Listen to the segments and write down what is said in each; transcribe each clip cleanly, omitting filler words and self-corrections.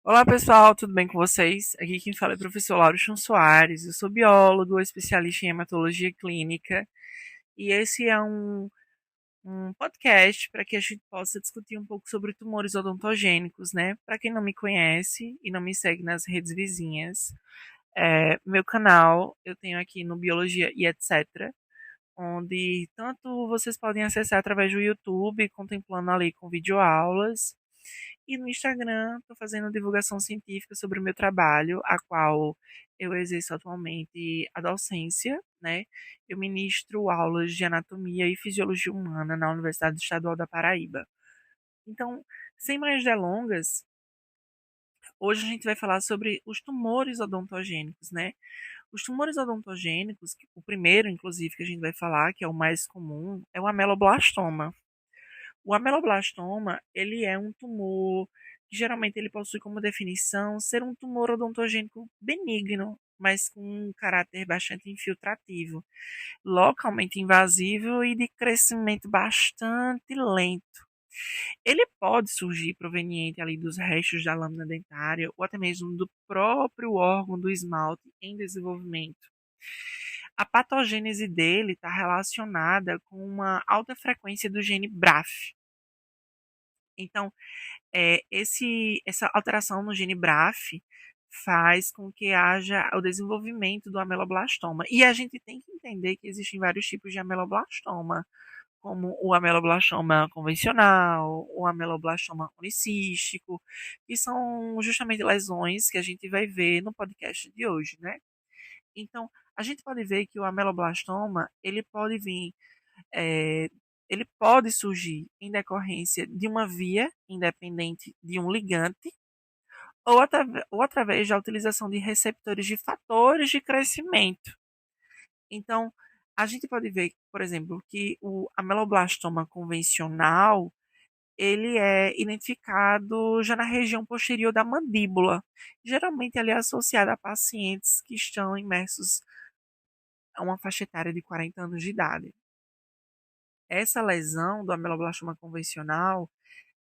Olá pessoal, tudo bem com vocês? Aqui quem fala é o professor Lauro Chão Soares, eu sou biólogo, especialista em hematologia clínica e esse é um podcast para que a gente possa discutir um pouco sobre tumores odontogênicos, né? Para quem não me conhece e não me segue nas redes vizinhas, meu canal eu tenho aqui no Biologia e etc., onde tanto vocês podem acessar através do YouTube, contemplando ali com videoaulas, e no Instagram, estou fazendo divulgação científica sobre o meu trabalho, a qual eu exerço atualmente a docência, né? Eu ministro aulas de anatomia e fisiologia humana na Universidade Estadual da Paraíba. Então, sem mais delongas, hoje a gente vai falar sobre os tumores odontogênicos, né? Os tumores odontogênicos, o primeiro, inclusive, que a gente vai falar, que é o mais comum, é o ameloblastoma. O ameloblastoma, ele é um tumor que geralmente ele possui como definição ser um tumor odontogênico benigno, mas com um caráter bastante infiltrativo, localmente invasivo e de crescimento bastante lento. Ele pode surgir proveniente ali dos restos da lâmina dentária ou até mesmo do próprio órgão do esmalte em desenvolvimento. A patogênese dele está relacionada com uma alta frequência do gene BRAF. Então, essa alteração no gene BRAF faz com que haja o desenvolvimento do ameloblastoma. E a gente tem que entender que existem vários tipos de ameloblastoma, como o ameloblastoma convencional, o ameloblastoma unicístico, que são justamente lesões que a gente vai ver no podcast de hoje, né? Então, a gente pode ver que o ameloblastoma, é, ele pode surgir em decorrência de uma via independente de um ligante ou através da utilização de receptores de fatores de crescimento. Então, a gente pode ver, por exemplo, que o ameloblastoma convencional ele é identificado já na região posterior da mandíbula, geralmente ali associado a pacientes que estão imersos a uma faixa etária de 40 anos de idade. Essa lesão do ameloblastoma convencional,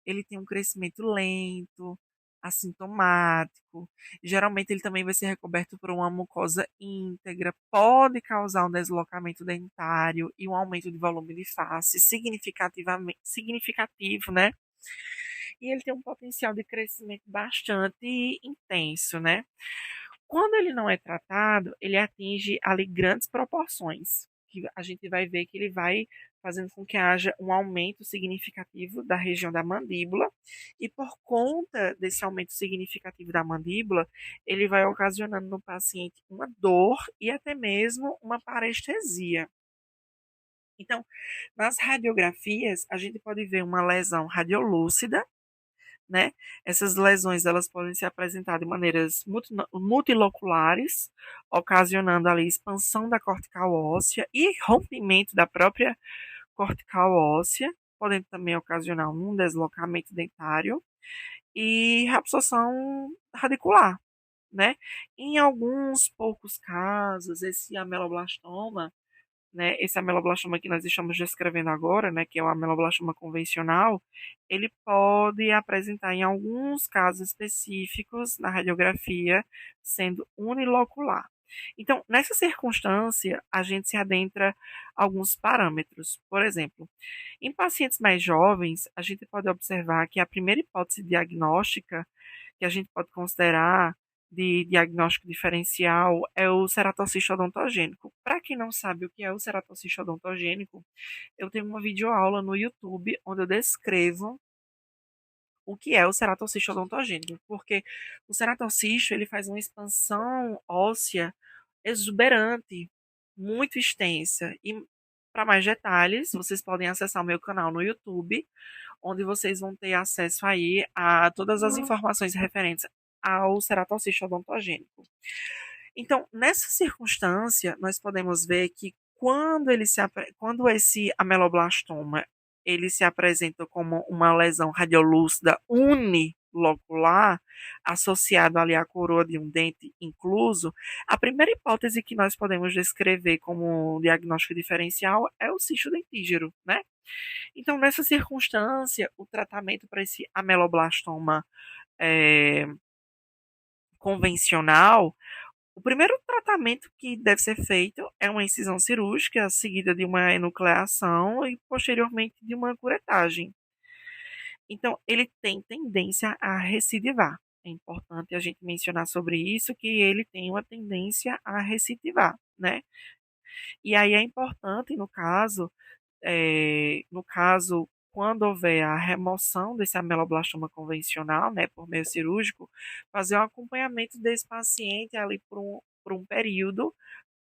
ele tem um crescimento lento, assintomático. Geralmente ele também vai ser recoberto por uma mucosa íntegra, pode causar um deslocamento dentário e um aumento de volume de face significativamente significativo, né? E ele tem um potencial de crescimento bastante intenso, né? Quando ele não é tratado, ele atinge ali grandes proporções, que a gente vai ver que ele vai fazendo com que haja um aumento significativo da região da mandíbula, e por conta desse aumento significativo da mandíbula, ele vai ocasionando no paciente uma dor e até mesmo uma parestesia. Então, nas radiografias, a gente pode ver uma lesão radiolúcida, né? Essas lesões elas podem se apresentar de maneiras multiloculares, ocasionando ali expansão da cortical óssea e rompimento da própria cortical óssea, podendo também ocasionar um deslocamento dentário e reabsorção radicular, né? Em alguns poucos casos, esse ameloblastoma, né, esse ameloblastoma que nós estamos descrevendo agora, né, que é o ameloblastoma convencional, ele pode apresentar em alguns casos específicos na radiografia, sendo unilocular. Então, nessa circunstância, a gente se adentra a alguns parâmetros. Por exemplo, em pacientes mais jovens, a gente pode observar que a primeira hipótese diagnóstica que a gente pode considerar de diagnóstico diferencial é o ceratocisto odontogênico. Para quem não sabe o que é o ceratocisto odontogênico, eu tenho uma videoaula no YouTube onde eu descrevo o que é o ceratocisto odontogênico, porque o ceratocisto ele faz uma expansão óssea exuberante, muito extensa. E para mais detalhes, vocês podem acessar o meu canal no YouTube, onde vocês vão ter acesso aí a todas as informações referentes ao ceratocisto odontogênico. Então, nessa circunstância, nós podemos ver que quando esse ameloblastoma ele se apresenta como uma lesão radiolúcida unilocular, associada ali à coroa de um dente incluso, a primeira hipótese que nós podemos descrever como um diagnóstico diferencial é o cisto dentígero, né? Então, nessa circunstância, o tratamento para esse ameloblastoma convencional, o primeiro tratamento que deve ser feito é uma incisão cirúrgica, seguida de uma enucleação e posteriormente de uma curetagem. Então, ele tem tendência a recidivar. É importante a gente mencionar sobre isso, que ele tem uma tendência a recidivar, né? E aí é importante, no caso, quando houver a remoção desse ameloblastoma convencional, né, por meio cirúrgico, fazer um acompanhamento desse paciente ali por um período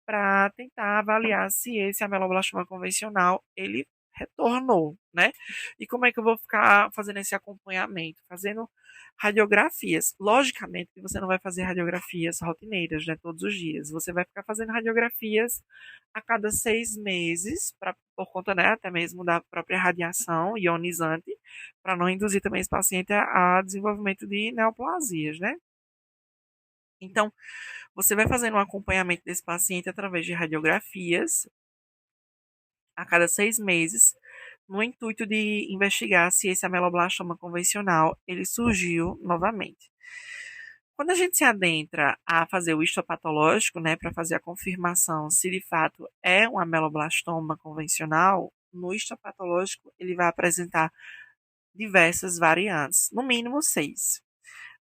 para tentar avaliar se esse ameloblastoma convencional ele retornou, né? E como é que eu vou ficar fazendo esse acompanhamento? Fazendo radiografias. Logicamente que você não vai fazer radiografias rotineiras, né, todos os dias. Você vai ficar fazendo radiografias a cada 6 meses, por conta, né, até mesmo da própria radiação ionizante, para não induzir também esse paciente a desenvolvimento de neoplasias, né? Então, você vai fazendo um acompanhamento desse paciente através de radiografias a cada 6 meses, no intuito de investigar se esse ameloblastoma convencional ele surgiu novamente. Quando a gente se adentra a fazer o histopatológico, né, para fazer a confirmação se de fato é um ameloblastoma convencional, no histopatológico ele vai apresentar diversas variantes, no mínimo 6.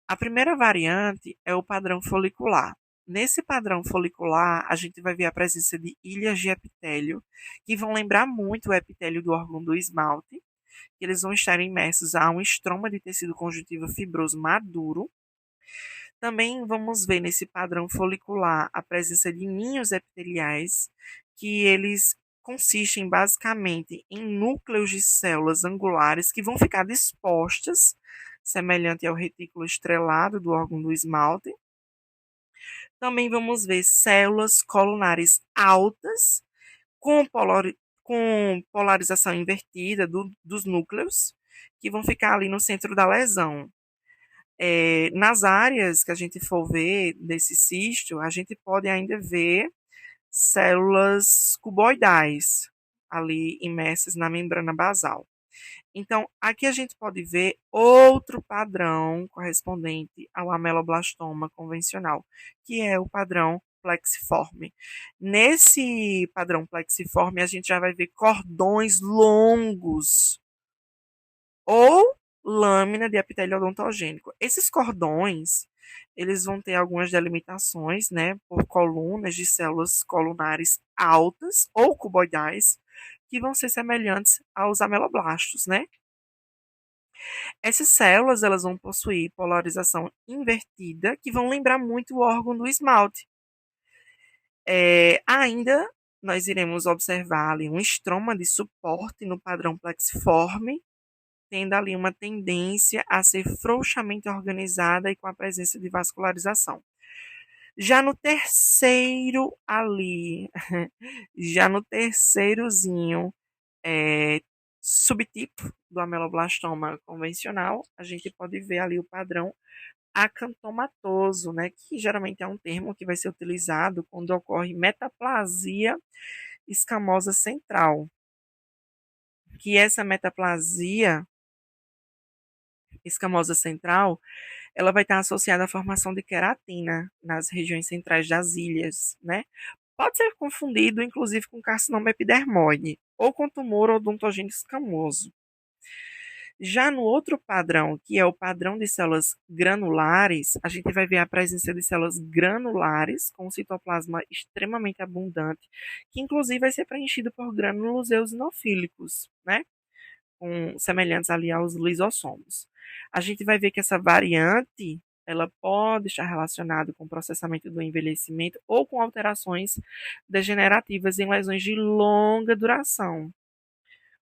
A primeira variante é o padrão folicular. Nesse padrão folicular, a gente vai ver a presença de ilhas de epitélio, que vão lembrar muito o epitélio do órgão do esmalte, que eles vão estar imersos a um estroma de tecido conjuntivo fibroso maduro. Também vamos ver nesse padrão folicular a presença de ninhos epiteliais, que eles consistem basicamente em núcleos de células angulares que vão ficar dispostas, semelhante ao retículo estrelado do órgão do esmalte. Também vamos ver células colunares altas com polarização invertida dos núcleos, que vão ficar ali no centro da lesão. Nas áreas que a gente for ver desse cisto, a gente pode ainda ver células cuboidais ali imersas na membrana basal. Então, aqui a gente pode ver outro padrão correspondente ao ameloblastoma convencional, que é o padrão plexiforme. Nesse padrão plexiforme, a gente já vai ver cordões longos ou lâmina de epitélio odontogênico. Esses cordões, eles vão ter algumas delimitações, né, por colunas de células colunares altas ou cuboidais, que vão ser semelhantes aos ameloblastos, né? Essas células, elas vão possuir polarização invertida, que vão lembrar muito o órgão do esmalte. Ainda, nós iremos observar ali um estroma de suporte no padrão plexiforme, tendo ali uma tendência a ser frouxamente organizada e com a presença de vascularização. Já no terceiro ali, já no terceirozinho, subtipo do ameloblastoma convencional, a gente pode ver ali o padrão acantomatoso, né, que geralmente é um termo que vai ser utilizado quando ocorre metaplasia escamosa central, que essa metaplasia escamosa central, ela vai estar associada à formação de queratina nas regiões centrais das ilhas, né? Pode ser confundido, inclusive, com carcinoma epidermoide ou com tumor odontogênico escamoso. Já no outro padrão, que é o padrão de células granulares, a gente vai ver a presença de células granulares com citoplasma extremamente abundante, que inclusive vai ser preenchido por grânulos eosinofílicos, né? Semelhantes ali aos lisossomos. A gente vai ver que essa variante ela pode estar relacionada com o processamento do envelhecimento ou com alterações degenerativas em lesões de longa duração.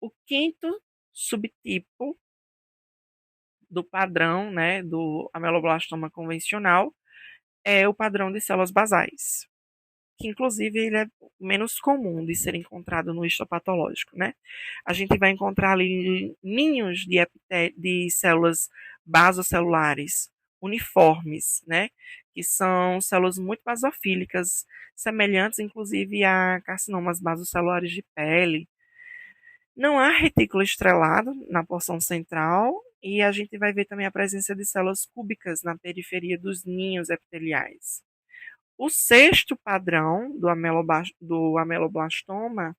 O quinto subtipo do padrão, né, do ameloblastoma convencional é o padrão de células basais, que inclusive ele é menos comum de ser encontrado no histopatológico, né? A gente vai encontrar ali ninhos de células basocelulares uniformes, né? Que são células muito basofílicas, semelhantes inclusive a carcinomas basocelulares de pele. Não há retículo estrelado na porção central E a gente vai ver também a presença de células cúbicas na periferia dos ninhos epiteliais. O sexto padrão do ameloblastoma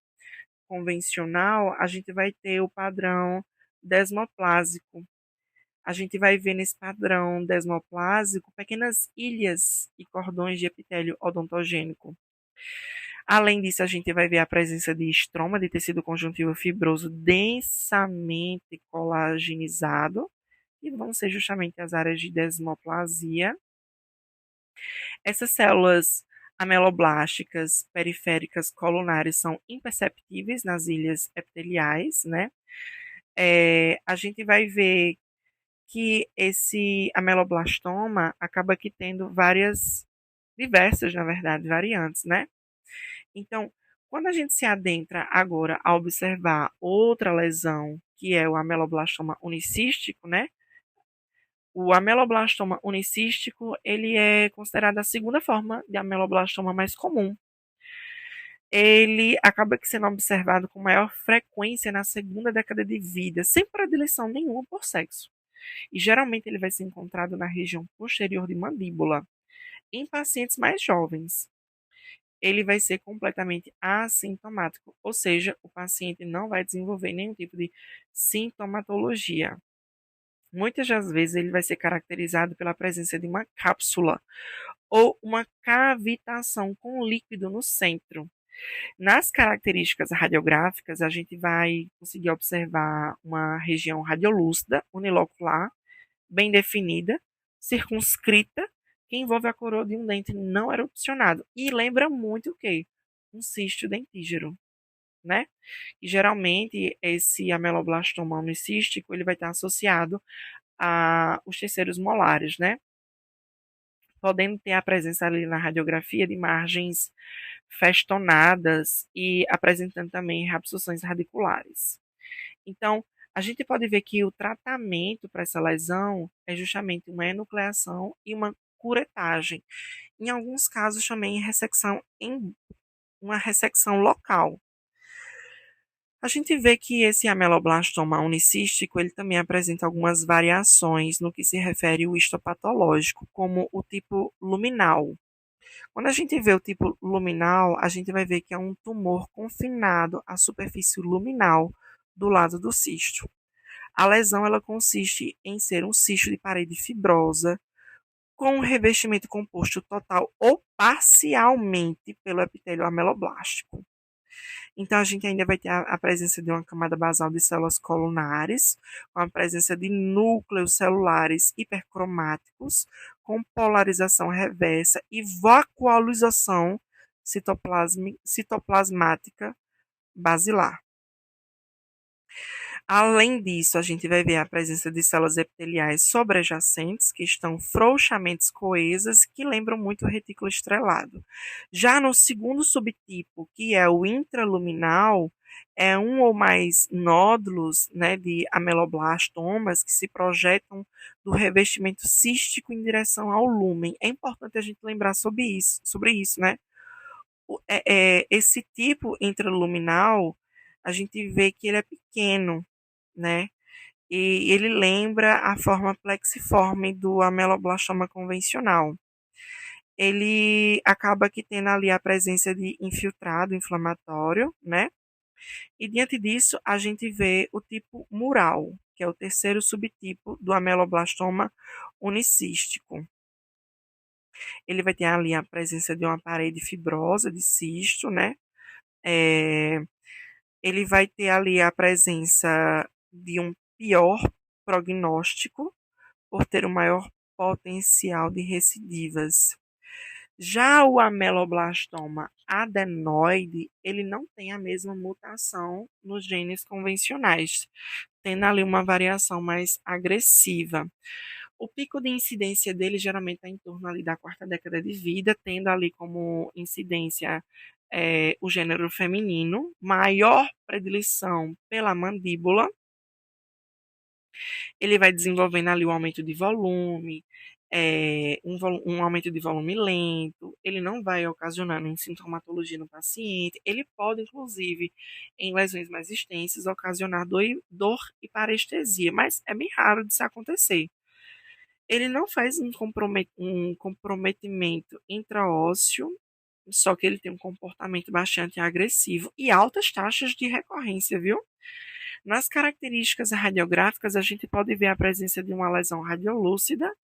convencional, a gente vai ter o padrão desmoplásico. A gente vai ver nesse padrão desmoplásico pequenas ilhas e cordões de epitélio odontogênico. Além disso, a gente vai ver a presença de estroma de tecido conjuntivo fibroso densamente colagenizado, que vão ser justamente as áreas de desmoplasia. Essas células ameloblásticas periféricas colunares são imperceptíveis nas ilhas epiteliais, né? A gente vai ver que esse ameloblastoma acaba aqui tendo diversas, na verdade, variantes, né? Então, quando a gente se adentra agora a observar outra lesão, que é o ameloblastoma unicístico, né? O ameloblastoma unicístico, ele é considerado a segunda forma de ameloblastoma mais comum. Ele acaba sendo observado com maior frequência na segunda década de vida, sem predileção nenhuma por sexo. E geralmente ele vai ser encontrado na região posterior de mandíbula, em pacientes mais jovens. Ele vai ser completamente assintomático, ou seja, o paciente não vai desenvolver nenhum tipo de sintomatologia. Muitas das vezes ele vai ser caracterizado pela presença de uma cápsula ou uma cavitação com líquido no centro. Nas características radiográficas, a gente vai conseguir observar uma região radiolúcida, unilocular, bem definida, circunscrita, que envolve a coroa de um dente não erupcionado. E lembra muito o quê? Um cisto dentígero, né? E geralmente esse ameloblastoma unicístico, ele vai estar associado aos terceiros molares, né? Podendo ter a presença ali na radiografia de margens festonadas e apresentando também reabsorções radiculares. Então, a gente pode ver que o tratamento para essa lesão é justamente uma enucleação e uma curetagem. Em alguns casos, também em uma ressecção local. A gente vê que esse ameloblastoma unicístico, ele também apresenta algumas variações no que se refere ao histopatológico, como o tipo luminal. Quando a gente vê o tipo luminal, a gente vai ver que é um tumor confinado à superfície luminal do lado do cisto. A lesão ela consiste em ser um cisto de parede fibrosa com um revestimento composto total ou parcialmente pelo epitélio ameloblástico. Então, a gente ainda vai ter a presença de uma camada basal de células colunares, com a presença de núcleos celulares hipercromáticos, com polarização reversa e vacuolização citoplasmática basilar. Além disso, a gente vai ver a presença de células epiteliais sobrejacentes, que estão frouxamente coesas, que lembram muito o retículo estrelado. Já no segundo subtipo, que é o intraluminal, é um ou mais nódulos, né, de ameloblastomas que se projetam do revestimento cístico em direção ao lúmen. É importante a gente lembrar sobre isso, né? Esse tipo intraluminal, a gente vê que ele é pequeno, né? E ele lembra a forma plexiforme do ameloblastoma convencional. Ele acaba que tendo ali a presença de infiltrado inflamatório, né? E diante disso, a gente vê o tipo mural, que é o terceiro subtipo do ameloblastoma unicístico. Ele vai ter ali a presença de uma parede fibrosa de cisto, né? É, ele vai ter ali a presença de um pior prognóstico, por ter um maior potencial de recidivas. Já o ameloblastoma adenoide, ele não tem a mesma mutação nos genes convencionais, tendo ali uma variação mais agressiva. O pico de incidência dele geralmente está em torno ali da quarta década de vida, tendo ali como incidência o gênero feminino, maior predileção pela mandíbula. Ele vai desenvolvendo ali o aumento de volume, um aumento de volume lento, ele não vai ocasionar nem sintomatologia no paciente, ele pode, inclusive, em lesões mais extensas, ocasionar dor e parestesia, mas é bem raro de se acontecer. Ele não faz um comprometimento intraósseo, só que ele tem um comportamento bastante agressivo e altas taxas de recorrência, viu? Nas características radiográficas, a gente pode ver a presença de uma lesão radiolúcida,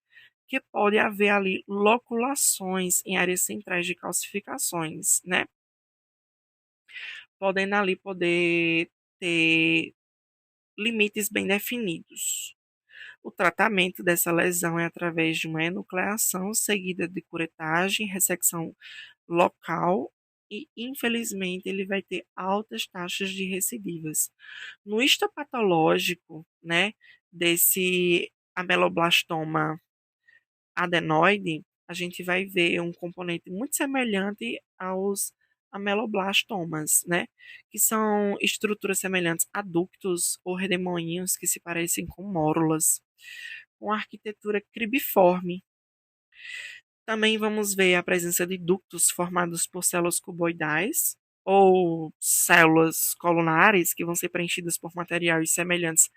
que pode haver ali loculações em áreas centrais de calcificações, né? Podendo ali poder ter limites bem definidos. O tratamento dessa lesão é através de uma enucleação seguida de curetagem, ressecção local e, infelizmente, ele vai ter altas taxas de recidivas. No histopatológico, né, desse ameloblastoma adenoide, a gente vai ver um componente muito semelhante aos ameloblastomas, né? Que são estruturas semelhantes a ductos ou redemoinhos que se parecem com mórulas, com arquitetura cribiforme. Também vamos ver a presença de ductos formados por células cuboidais ou células colunares que vão ser preenchidas por materiais semelhantes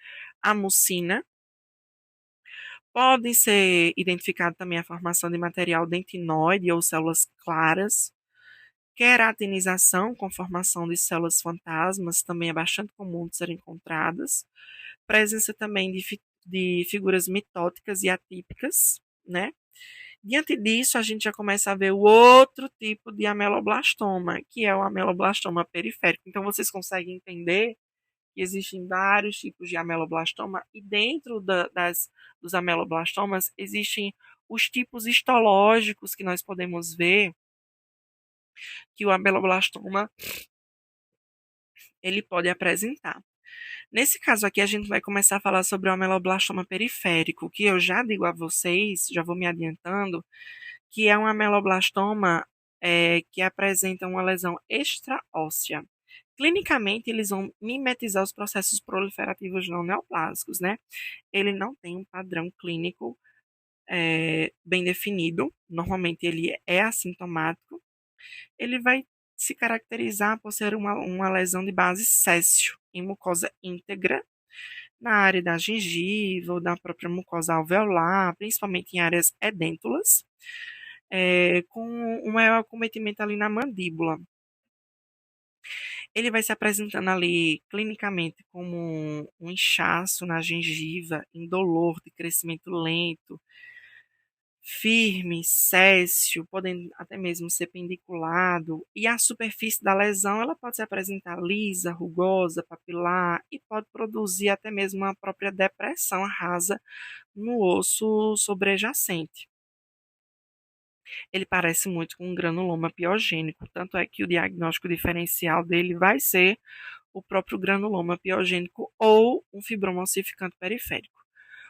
à mucina. Podem ser identificados também a formação de material dentinoide ou células claras. Queratinização com formação de células fantasmas também é bastante comum de serem encontradas. Presença também de figuras mitóticas e atípicas, né? Diante disso, a gente já começa a ver o outro tipo de ameloblastoma, que é o ameloblastoma periférico. Então, vocês conseguem entender que existem vários tipos de ameloblastoma e dentro dos ameloblastomas existem os tipos histológicos que nós podemos ver que o ameloblastoma ele pode apresentar. Nesse caso aqui, a gente vai começar a falar sobre o ameloblastoma periférico, que eu já digo a vocês, já vou me adiantando, que é um ameloblastoma que apresenta uma lesão extraóssea. Clinicamente, eles vão mimetizar os processos proliferativos não neoplásicos, né? Ele não tem um padrão clínico bem definido. Normalmente, ele é assintomático. Ele vai se caracterizar por ser uma lesão de base céssio em mucosa íntegra, na área da gengiva ou da própria mucosa alveolar, principalmente em áreas edêntulas, com um maior acometimento ali na mandíbula. Ele vai se apresentando ali clinicamente como um inchaço na gengiva, indolor, de crescimento lento, firme, céssio, podendo até mesmo ser pendiculado, e a superfície da lesão ela pode se apresentar lisa, rugosa, papilar e pode produzir até mesmo uma própria depressão rasa no osso sobrejacente. Ele parece muito com um granuloma piogênico, tanto é que o diagnóstico diferencial dele vai ser o próprio granuloma piogênico ou um fibroma ossificante periférico.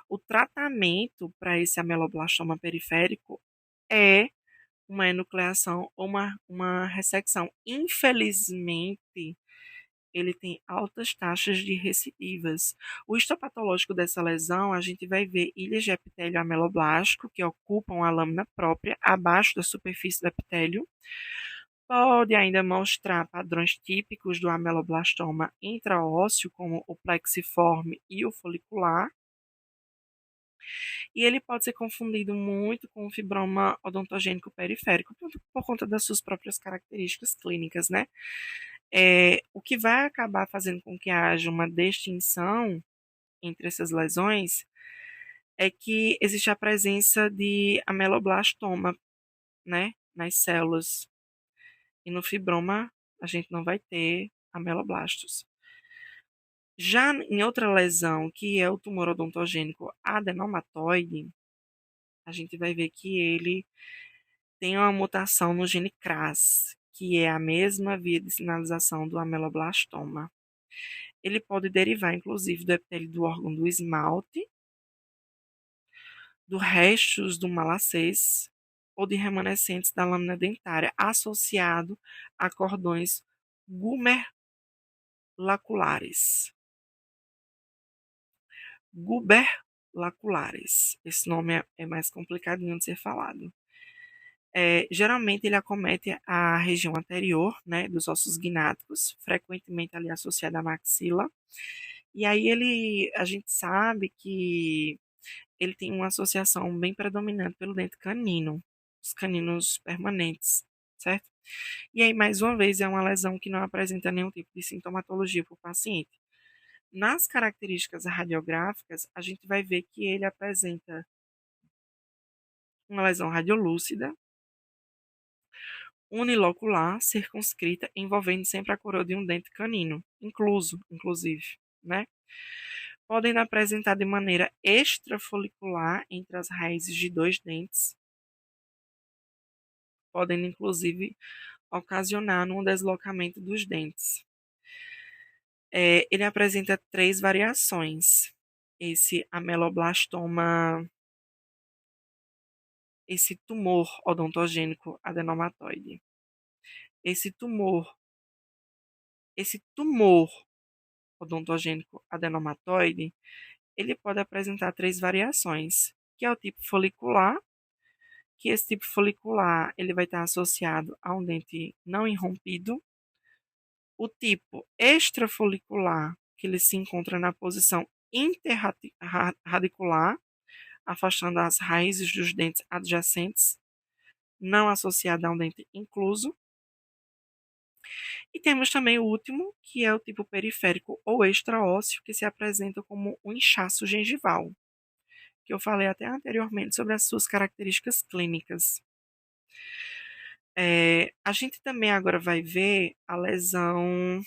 O tratamento para esse ameloblastoma periférico é uma enucleação ou uma ressecção. Infelizmente, ele tem altas taxas de recidivas. O histopatológico dessa lesão, a gente vai ver ilhas de epitélio ameloblástico que ocupam a lâmina própria abaixo da superfície do epitélio. Pode ainda mostrar padrões típicos do ameloblastoma intraósseo, como o plexiforme e o folicular. E ele pode ser confundido muito com o fibroma odontogênico periférico, por conta das suas próprias características clínicas, né? O que vai acabar fazendo com que haja uma distinção entre essas lesões é que existe a presença de ameloblastoma, né, nas células. E no fibroma a gente não vai ter ameloblastos. Já em outra lesão, que é o tumor odontogênico adenomatoide, a gente vai ver que ele tem uma mutação no gene CRAS, que é a mesma via de sinalização do ameloblastoma. Ele pode derivar, inclusive, do epitélio do órgão do esmalte, do restos do malacês ou de remanescentes da lâmina dentária, associado a cordões guberlaculares. laculares. Esse nome é mais complicadinho de ser falado. Geralmente ele acomete a região anterior, né, dos ossos gnáticos, frequentemente ali associada à maxila. E aí a gente sabe que ele tem uma associação bem predominante pelo dente canino, os caninos permanentes, certo? E aí, mais uma vez, é uma lesão que não apresenta nenhum tipo de sintomatologia para o paciente. Nas características radiográficas, a gente vai ver que ele apresenta uma lesão radiolúcida, unilocular, circunscrita, envolvendo sempre a coroa de um dente canino, inclusive, né? Podem apresentar de maneira extrafolicular entre as raízes de dois dentes, podem inclusive ocasionar um deslocamento dos dentes. Ele apresenta três variações. Esse ameloblastoma, esse tumor odontogênico adenomatoide. Esse tumor odontogênico adenomatoide, ele pode apresentar três variações, que é o tipo folicular, que esse tipo folicular ele vai estar associado a um dente não irrompido. O tipo extrafolicular, que ele se encontra na posição interradicular, afastando as raízes dos dentes adjacentes, não associada a um dente incluso. E temos também o último, que é o tipo periférico ou extraósseo, que se apresenta como um inchaço gengival, que eu falei até anteriormente sobre as suas características clínicas. A gente também agora vai ver a lesão,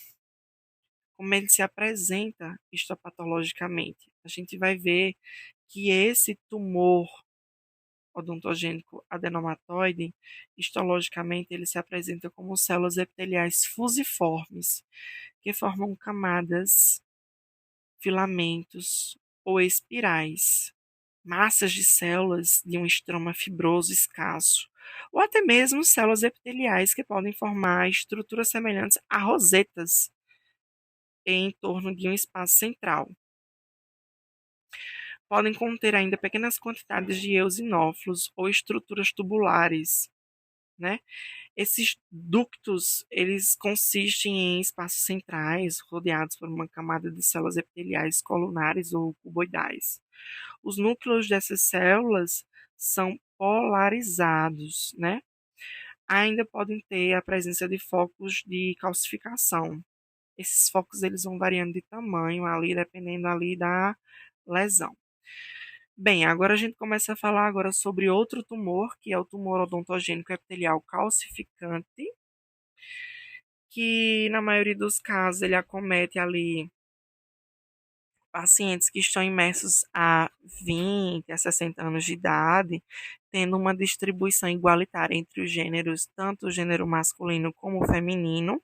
como ele se apresenta histopatologicamente. A gente vai ver que esse tumor odontogênico adenomatoide, histologicamente, ele se apresenta como células epiteliais fusiformes, que formam camadas, filamentos ou espirais, massas de células de um estroma fibroso escasso, ou até mesmo células epiteliais que podem formar estruturas semelhantes a rosetas em torno de um espaço central. Podem conter ainda pequenas quantidades de eosinófilos ou estruturas tubulares, né? Esses ductos, eles consistem em espaços centrais, rodeados por uma camada de células epiteliais colunares ou cuboidais. Os núcleos dessas células são polarizados, né? Ainda podem ter a presença de focos de calcificação. Esses focos eles vão variando de tamanho ali, dependendo ali da lesão. Bem, agora a gente começa a falar agora sobre outro tumor, que é o tumor odontogênico epitelial calcificante, que na maioria dos casos ele acomete ali pacientes que estão imersos a 20 a 60 anos de idade, tendo uma distribuição igualitária entre os gêneros, tanto o gênero masculino como o feminino,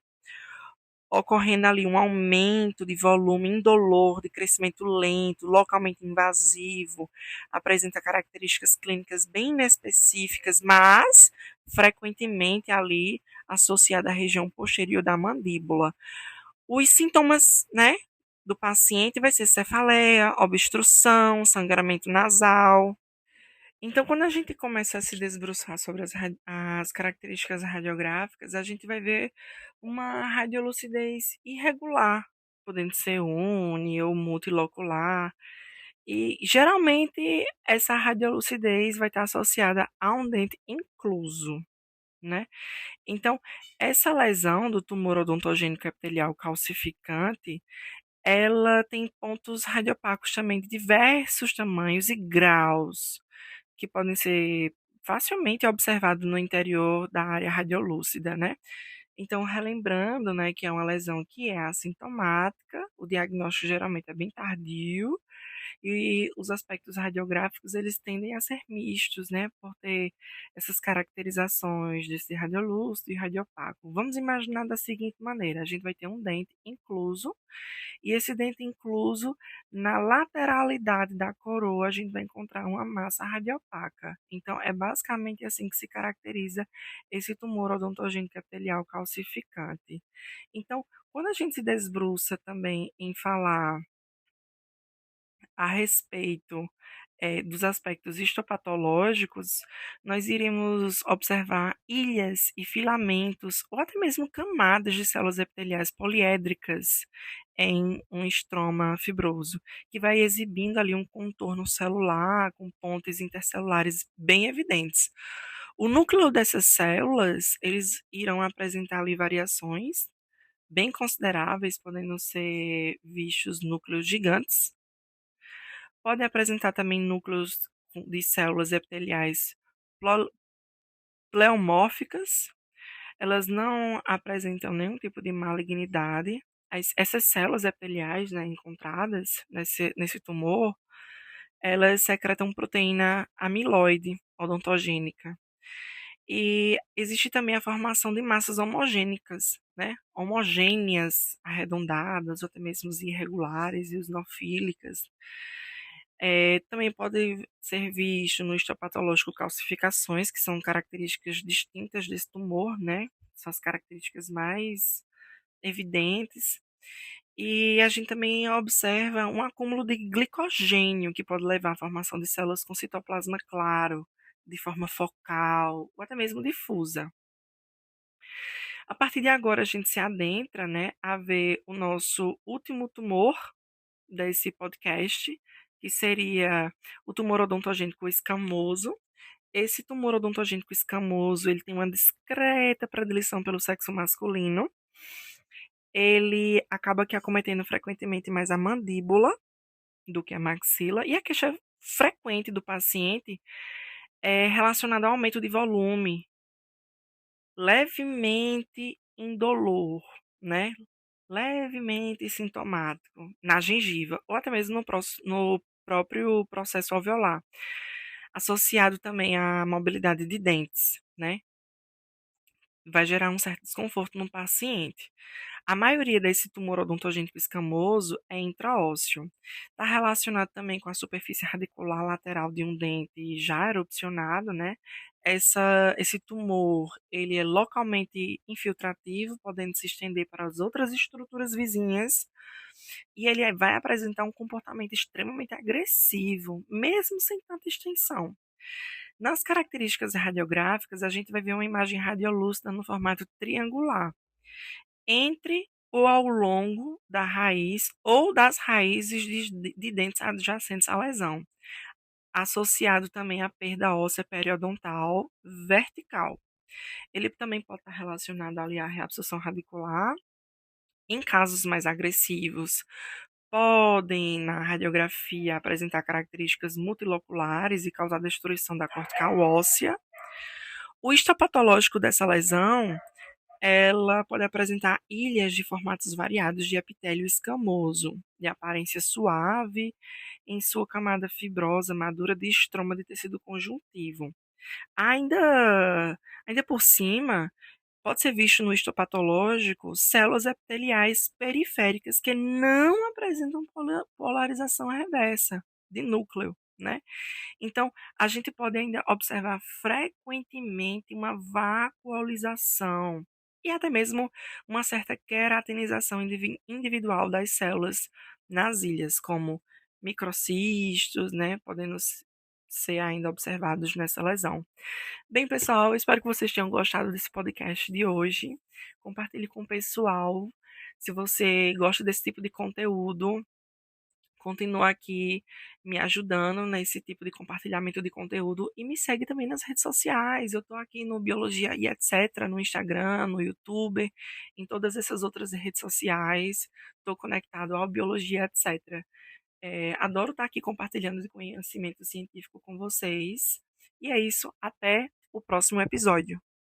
ocorrendo ali um aumento de volume indolor, de crescimento lento, localmente invasivo, apresenta características clínicas bem inespecíficas, mas frequentemente ali associada à região posterior da mandíbula. Os sintomas, né, do paciente vai ser cefaleia, obstrução, sangramento nasal. Então, quando a gente começa a se debruçar sobre as características radiográficas, a gente vai ver uma radiolucidez irregular, podendo ser uni ou multilocular. E geralmente essa radiolucidez vai estar associada a um dente incluso, né? Então, essa lesão do tumor odontogênico epitelial calcificante, ela tem pontos radiopacos também de diversos tamanhos e graus, que podem ser facilmente observados no interior da área radiolúcida, né? Então, relembrando, né, que é uma lesão que é assintomática, o diagnóstico geralmente é bem tardio, e os aspectos radiográficos eles tendem a ser mistos, né, por ter essas caracterizações desse radiolúcido e radiopaco. Vamos imaginar da seguinte maneira: a gente vai ter um dente incluso, e esse dente incluso, na lateralidade da coroa, a gente vai encontrar uma massa radiopaca. Então, é basicamente assim que se caracteriza esse tumor odontogênico epitelial calcificante. Então, quando a gente se desbruça também em falar a respeito dos aspectos histopatológicos, nós iremos observar ilhas e filamentos, ou até mesmo camadas de células epiteliais poliédricas em um estroma fibroso, que vai exibindo ali um contorno celular com pontes intercelulares bem evidentes. O núcleo dessas células, eles irão apresentar ali variações bem consideráveis, podendo ser vistos núcleos gigantes. Pode apresentar também núcleos de células epiteliais pleomórficas. Elas não apresentam nenhum tipo de malignidade. Essas células epiteliais, né, encontradas nesse tumor, elas secretam proteína amiloide odontogênica. E existe também a formação de massas homogênicas, né? Homogêneas, arredondadas, ou até mesmo irregulares e eosinofílicas. Também pode ser visto no histopatológico calcificações, que são características distintas desse tumor, né? São as características mais evidentes. E a gente também observa um acúmulo de glicogênio, que pode levar à formação de células com citoplasma claro, de forma focal, ou até mesmo difusa. A partir de agora, a gente se adentra, né, a ver o nosso último tumor desse podcast, que seria o tumor odontogênico escamoso. Esse tumor odontogênico escamoso, ele tem uma discreta predileção pelo sexo masculino. Ele acaba que acometendo frequentemente mais a mandíbula do que a maxila, e a queixa frequente do paciente é relacionada ao aumento de volume, levemente indolor, né? Levemente sintomático na gengiva, ou até mesmo no próprio processo alveolar, associado também à mobilidade de dentes, né? Vai gerar um certo desconforto no paciente. A maioria desse tumor odontogênico escamoso é intraósseo. Está relacionado também com a superfície radicular lateral de um dente já erupcionado, né? Esse tumor, ele é localmente infiltrativo, podendo se estender para as outras estruturas vizinhas, e ele vai apresentar um comportamento extremamente agressivo, mesmo sem tanta extensão. Nas características radiográficas, a gente vai ver uma imagem radiolúcida no formato triangular, entre ou ao longo da raiz ou das raízes de dentes adjacentes à lesão, associado também à perda óssea periodontal vertical. Ele também pode estar relacionado ali à reabsorção radicular. Em casos mais agressivos, podem, na radiografia, apresentar características multiloculares e causar destruição da cortical óssea. O histopatológico dessa lesão, ela pode apresentar ilhas de formatos variados de epitélio escamoso, de aparência suave, em sua camada fibrosa madura de estroma de tecido conjuntivo. Ainda por cima, pode ser visto no histopatológico células epiteliais periféricas que não apresentam polarização reversa de núcleo, né? Então, a gente pode ainda observar frequentemente uma vacuolização e até mesmo uma certa queratinização individual das células nas ilhas, como microcistos, né, podendo ser ainda observados nessa lesão. Bem, pessoal, espero que vocês tenham gostado desse podcast de hoje. Compartilhe com o pessoal. Se você gosta desse tipo de conteúdo, continua aqui me ajudando nesse tipo de compartilhamento de conteúdo e me segue também nas redes sociais. Eu estou aqui no Biologia e etc, no Instagram, no YouTube, em todas essas outras redes sociais. Estou conectado ao Biologia etc. Adoro estar aqui compartilhando de conhecimento científico com vocês. E é isso, até o próximo episódio.